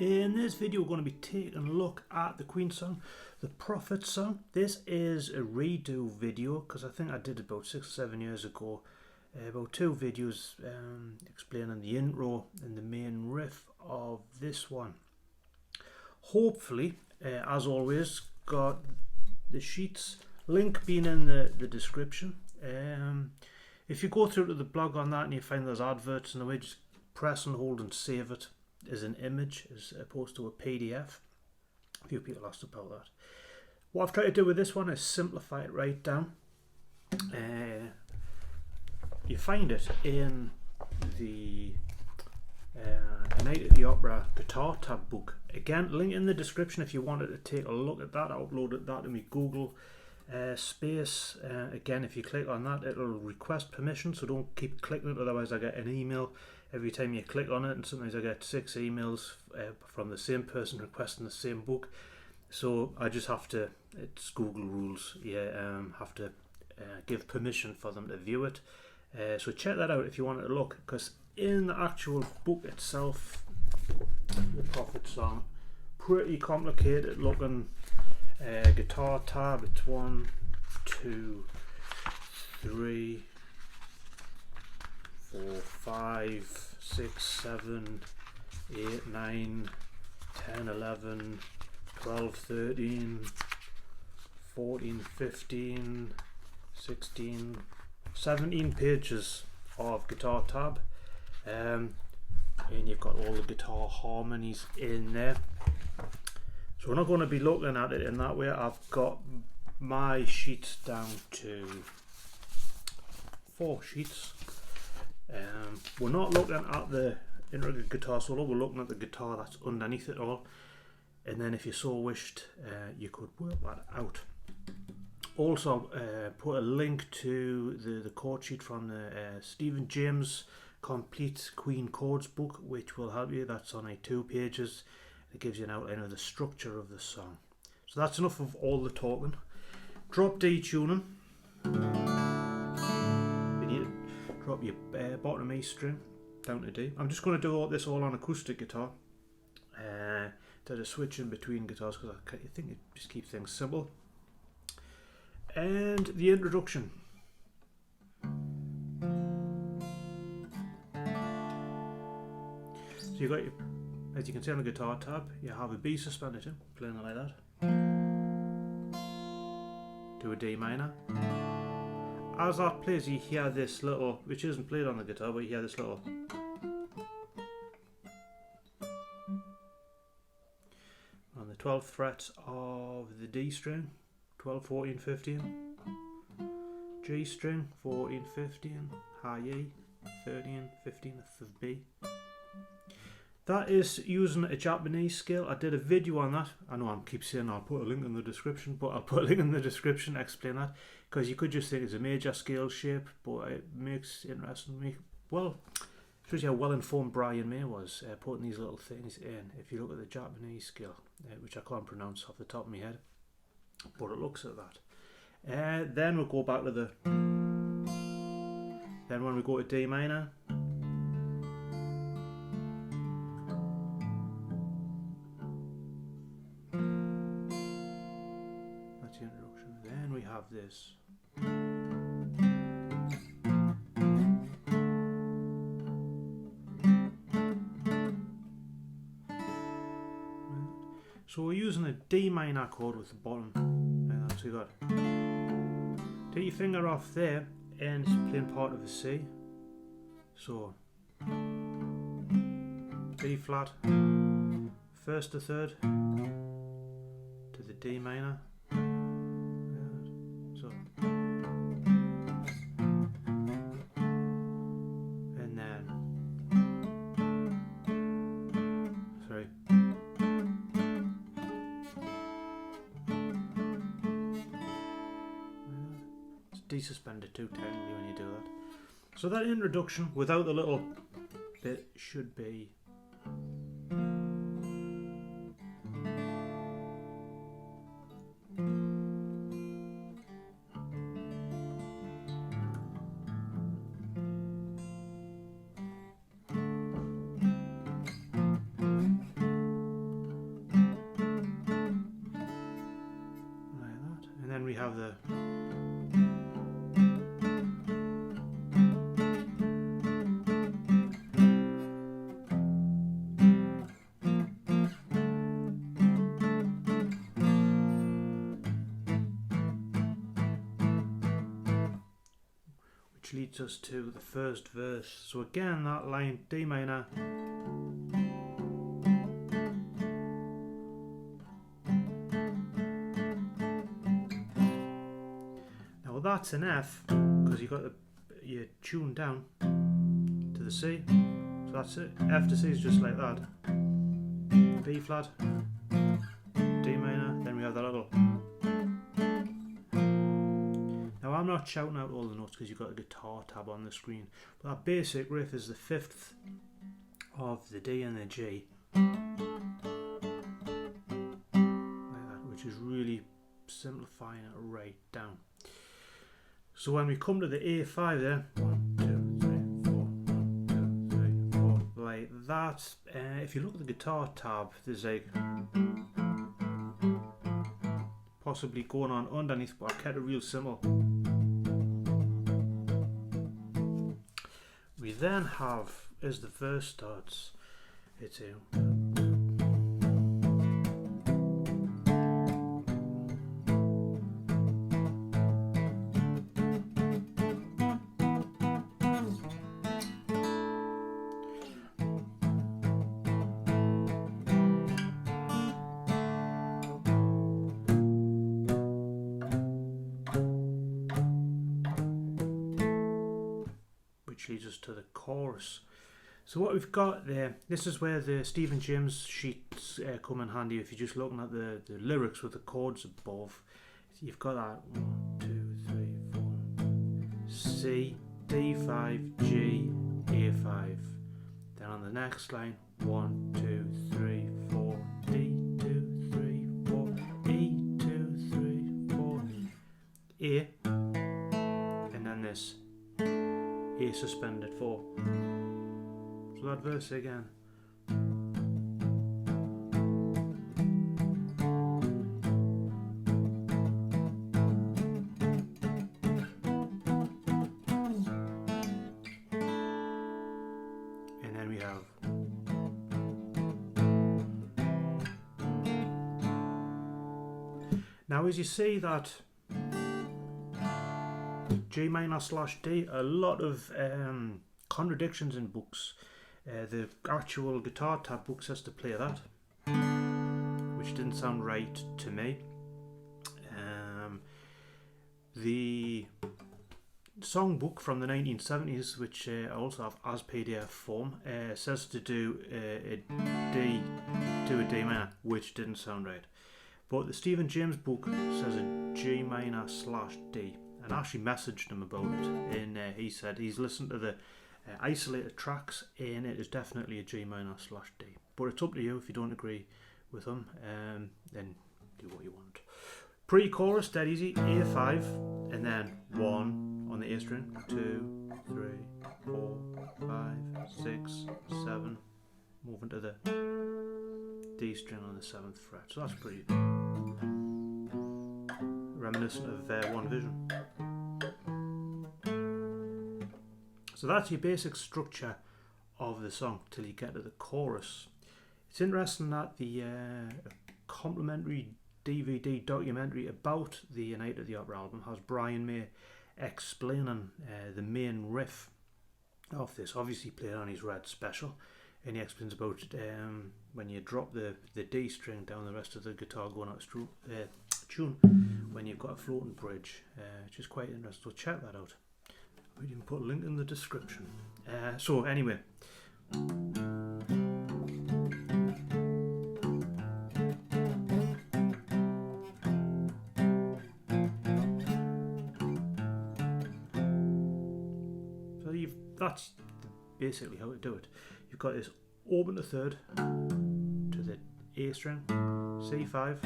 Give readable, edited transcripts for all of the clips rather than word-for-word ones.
In this video we're going to be taking a look at the Queen song, the Prophet song. This is a redo video because I think I did it about 6 or 7 years ago. About 2 videos explaining the intro and the main riff of this one. Hopefully, as always, got the sheets link being in the description. If you go through to the blog on that and you find there's adverts in the way, just press and hold and save it as an image as opposed to a PDF. A few people asked about that. What I've tried to do with this one is simplify it right down. You find it in the Night at the Opera guitar tab book. Again, link in the description if you wanted to take a look at that. I uploaded that to my Google space. Again, if you click on that, it'll request permission, so don't keep clicking it, otherwise I get an email every time you click on it, and sometimes I get 6 emails from the same person requesting the same book. So I just have to, it's Google rules, have to give permission for them to view it. So check that out if you want to look, because in the actual book itself, the Prophet song, pretty complicated looking guitar tab. It's 1, 2, 3, 4, 5, 6, 7, 8, 9, 10, 11, 12, 13, 14, 15, 16, 17 pages of guitar tab, and you've got all the guitar harmonies in there. So we're not going to be looking at it in that way. I've got my sheets down to 4 sheets. We're not looking at the intricate guitar solo, we're looking at the guitar that's underneath it all, and then if you so wished you could work that out. Also put a link to the chord sheet from the Stephen James Complete Queen Chords book, which will help you. That's on 2 pages. It gives you an outline of the structure of the song. So that's enough of all the talking. Drop D tuning. You need to drop your bottom E string down to D. I'm just going to do all this all on acoustic guitar. Instead of switching between guitars, because I think it just keeps things simple. And the introduction. So you got your, as you can see on the guitar tab, you have a B suspended in, playing it like that, to a D minor. As that plays, you hear this little, which isn't played on the guitar, but you hear this little. On the 12th fret of the D string, 12, 14, 15. G string, 14, 15. High E, 13, 15th of B. That is using a Japanese scale. I did a video on that. I know I keep saying I'll put a link in the description, but I'll put a link in the description to explain that, because you could just think it's a major scale shape, but it makes it interesting. Well, shows you how well informed Brian May was putting these little things in. If you look at the Japanese scale, which I can't pronounce off the top of my head, but it looks at that. Then we'll go back to the. Then when we go to D minor. That's the introduction. Then we have this. So we're using a D minor chord with the bottom, and that's what you got. Take your finger off there and it's playing part of a C. So B flat, first to third, to the D minor. So, and then, sorry. Desuspended too technically when you do that. So that introduction without the little bit should be have the which leads us to the first verse. So again, that line D minor, now that's an F because you got your tune down to the C, so that's it. F to C is just like that. B flat, D minor, then we have that little. Now I'm not shouting out all the notes because you've got a guitar tab on the screen, but that basic riff is the fifth of the D and the G, like that, which is really simplifying it right down. So when we come to the A5 there, 1, 2, 3, 4, 1, 2, 3, 4, like that. If you look at the guitar tab, there's like possibly going on underneath, but I kept it real simple. We then have, as the verse starts, it's a which leads us to the chorus. So what we've got there, this is where the Stephen James sheets come in handy. If you're just looking at the lyrics with the chords above, you've got that 1, 2, 3, 4, C, D5, G, A5. Then on the next line, 1, 2, 3, 4, D, 2, 3, 4, E, 2, 3, 4, A, and then this A suspended 4. So that verse again. And then we have now, as you see that G minor / D, a lot of contradictions in books. The actual guitar tab book says to play that, which didn't sound right to me. The songbook from the 1970s, which I also have as PDF form, says to do a D to a D minor, which didn't sound right. But the Stephen James book says a G minor / D. And I actually messaged him about it, and he said he's listened to the isolated tracks, and it is definitely a G minor / D. But it's up to you. If you don't agree with him, then do what you want. Pre-chorus, dead easy, A5, and then 1 on the A string, 2, 3, 4, 5, 6, 7, moving to the D string on the 7th fret. So that's pretty reminiscent of One Vision. So that's your basic structure of the song till you get to the chorus. It's interesting that the complimentary DVD documentary about the Night at the Opera album has Brian May explaining the main riff of this, obviously played on his Red Special, and he explains about when you drop the D string down, the rest of the guitar going out of tune when you've got a floating bridge, which is quite interesting. So check that out. We can put a link in the description. So anyway, so that's basically how to do it. You've got this open to third to the A string, C5,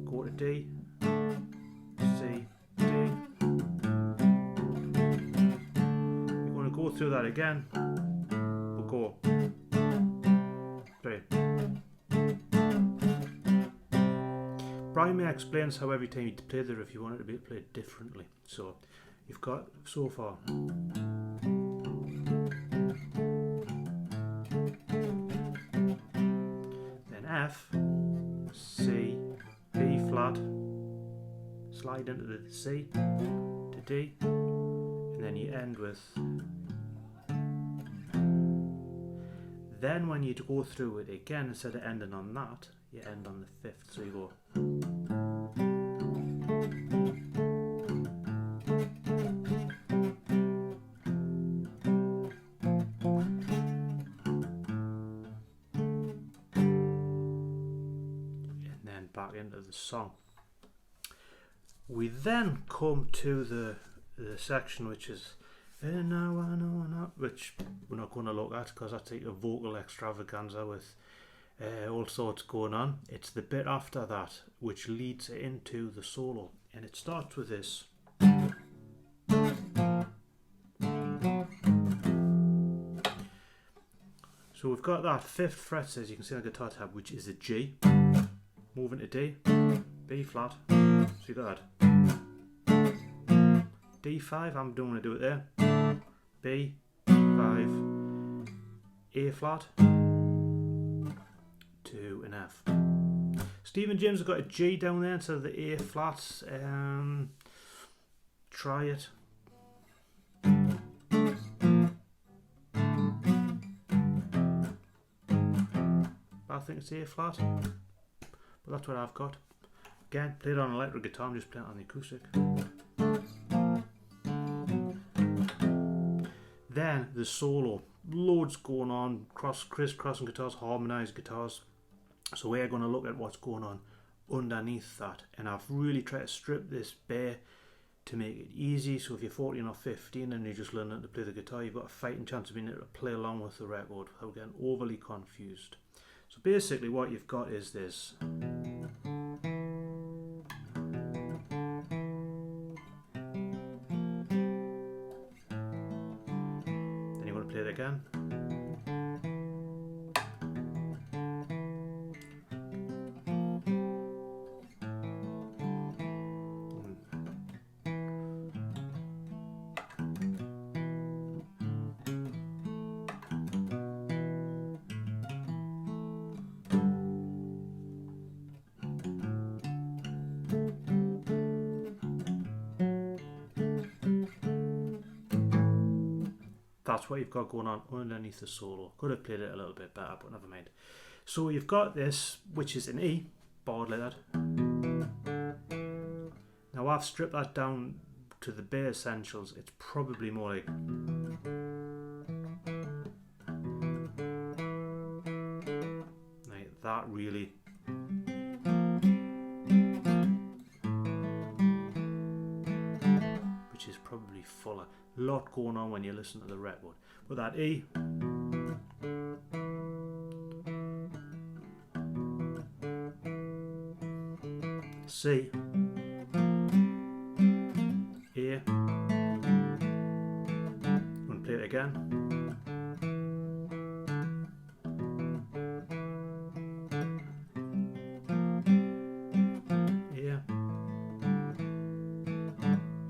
go to D, C, D. We're going to go through that again. We'll go 3. Brian May explains how every time you play the riff you want it to be played differently. So you've got so far. Then F, C, B flat, slide into the C to D, and then you end with. Then when you go through it again, instead of ending on that, you end on the fifth. So you go. And then back into the song. We then come to the section which is which we're not going to look at because that's like a vocal extravaganza with all sorts going on. It's the bit after that which leads into the solo, and it starts with this. So we've got that fifth fret, as you can see on the guitar tab, which is a G, moving to D, B flat, so you got that. D5, I'm don't want to do it there. B, 5, A flat, 2 and F. Stephen James has got a G down there instead of the A flats. Try it. I think it's A flat, but that's what I've got. Again, played on electric guitar, I'm just playing it on the acoustic. Then the solo, loads going on, crisscrossing guitars, harmonized guitars. So we're going to look at what's going on underneath that, and I've really tried to strip this bare to make it easy. So if you're 14 or 15 and you're just learning to play the guitar, you've got a fighting chance of being able to play along with the record without getting overly confused. So basically what you've got is this. Play it again. That's what you've got going on underneath the solo. Could have played it a little bit better, but never mind. So you've got this, which is an E, barred like that. Now I've stripped that down to the bare essentials. It's probably more like. Like that really. Which is probably fuller. Lot going on when you listen to the record. But that E, C, A, and play it again. A.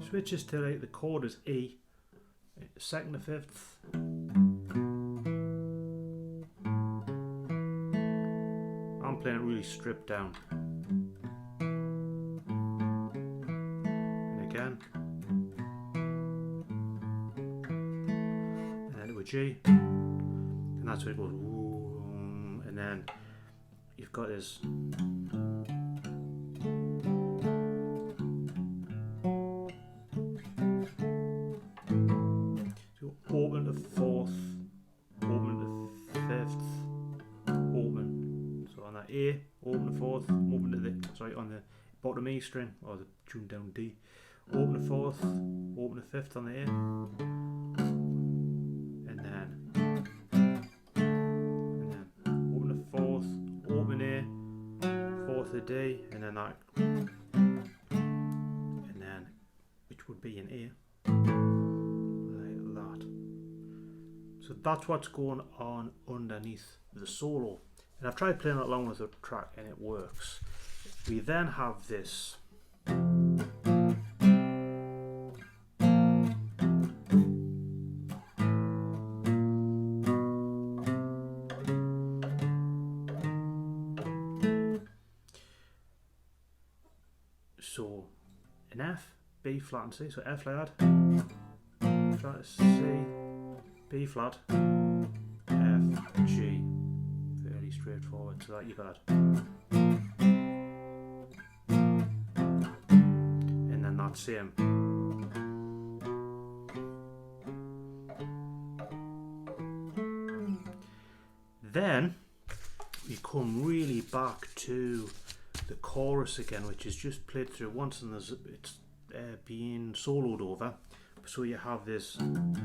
Switches to like the chord is E. Second to fifth. I'm playing it really stripped down. And again. And then to a G. And that's where it goes. And then you've got this. Open to fourth, open to fifth, open. So on that A, open to fourth, open to the, on the bottom E string, or the tune down D, open to fourth, open to fifth on the A, and then open to fourth, open A, fourth to D, and then that, and then, which would be an A. So that's what's going on underneath the solo. And I've tried playing it along with the track and it works. We then have this. So an F, B flat and C, so F like that, flat C, B flat, F, G. Fairly straightforward, so that you got. And then that same. Then we come really back to the chorus again, which is just played through once and it's being soloed over. So you have this. And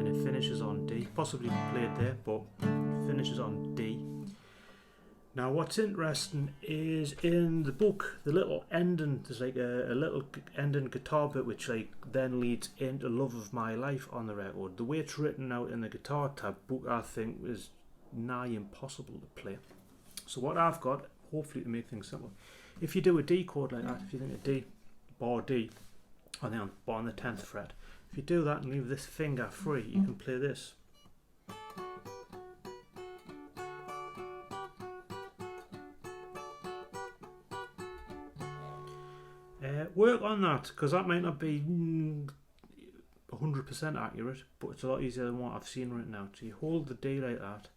it finishes on D. Possibly played there, but it finishes on D. Now what's interesting is in the book, the little ending, there's like a little ending guitar bit which like then leads into Love of My Life on the record. The way it's written out in the guitar tab book, I think is nigh impossible to play. So what I've got, hopefully to make things simple, if you do a D chord like that, if you think a D, bar D, and then bar on the 10th fret, if you do that and leave this finger free, you can play this. Work on that, because that might not be 100% accurate, but it's a lot easier than what I've seen written out. So you hold the D like that,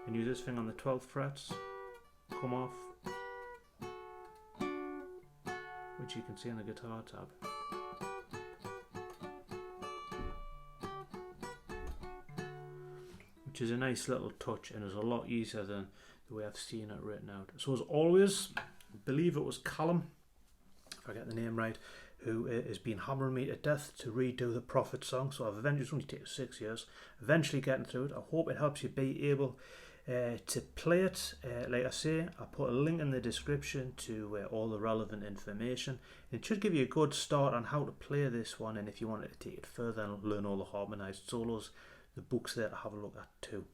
and use this thing on the 12th frets, come off, which you can see on the guitar tab. Which is a nice little touch and is a lot easier than the way I've seen it written out. So as always, I believe it was Callum, if I get the name right, who has been hammering me to death to redo the Prophet song. So I've eventually, it's only taken 6 years, eventually getting through it. I hope it helps you be able to play it. Like I say, I put a link in the description to all the relevant information. It should give you a good start on how to play this one, and if you wanted to take it further and learn all the harmonized solos, the book's there to have a look at too.